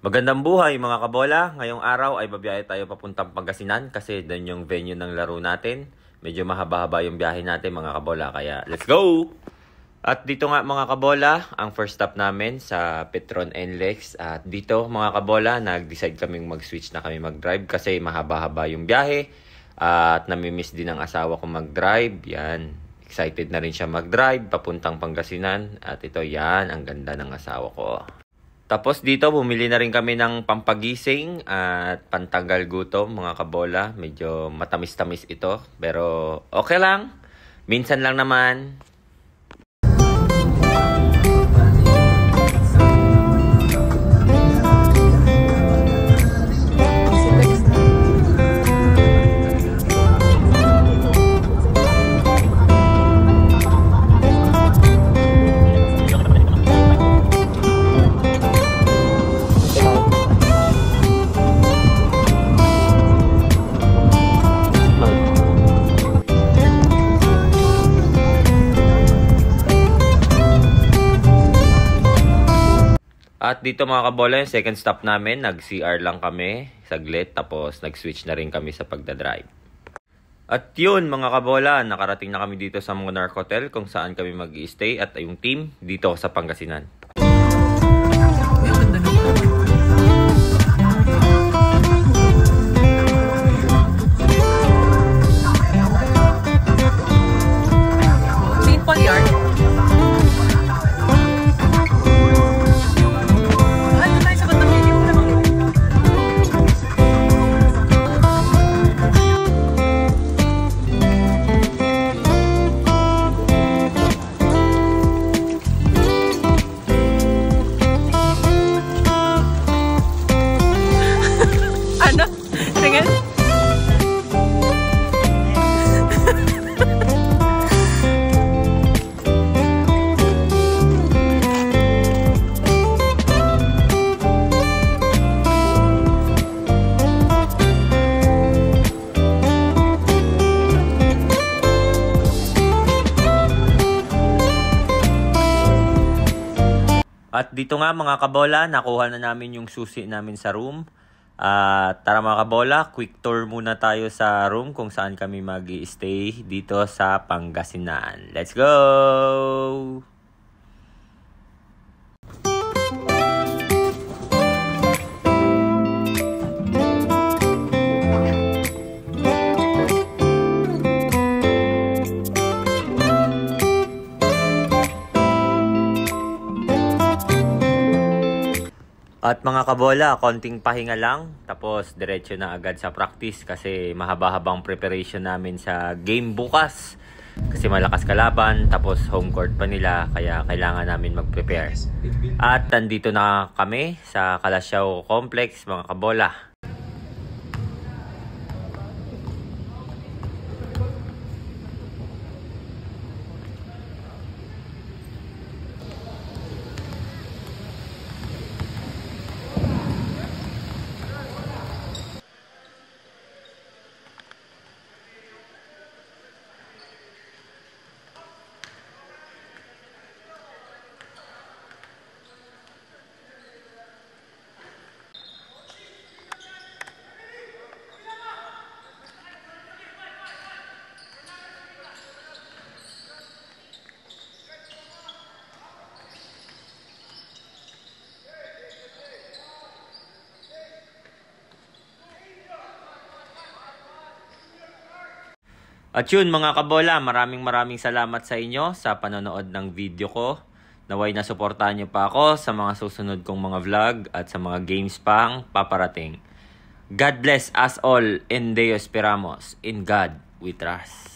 Magandang buhay mga kabola. Ngayong araw ay babiyahe tayo papuntang Pangasinan kasi doon yung venue ng laro natin. Medyo mahaba-haba yung biyahe natin mga kabola, kaya let's go! At dito nga mga kabola, ang first stop namin sa Petron NLEX. At dito mga kabola, nag-decide kaming mag-switch na kami mag-drive kasi mahaba-haba yung biyahe. At namimiss din ang asawa ko mag-drive. Yan, excited na rin siya mag-drive papuntang Pangasinan. At ito yan, ang ganda ng asawa ko. Tapos dito, bumili na rin kami ng pampagising at pantanggal gutom mga kabola. Medyo matamis-tamis ito, pero okay lang. Minsan lang naman. At dito mga kabola, yung second stop namin, nag-CR lang kami, saglit, tapos nag-switch na rin kami sa pagdadrive. At yun mga kabola, nakarating na kami dito sa Monarch Hotel kung saan kami mag-i-stay at yung team dito sa Pangasinan. At dito nga mga kabola, nakuha na namin yung susi namin sa room. Tara mga kabola, quick tour muna tayo sa room kung saan kami mag-i-stay dito sa Pangasinan. Let's go! At mga kabola, konting pahinga lang, tapos diretso na agad sa practice kasi mahaba-habang preparation namin sa game bukas. Kasi malakas kalaban, tapos home court pa nila, kaya kailangan namin mag-prepare. At nandito na kami sa Calasiao Complex mga kabola. At yun mga kabola, maraming salamat sa inyo sa panonood ng video ko. Naway na suportahan nyo pa ako sa mga susunod kong mga vlog at sa mga games pang paparating. God bless us all, in Deus esperamos, in God we trust.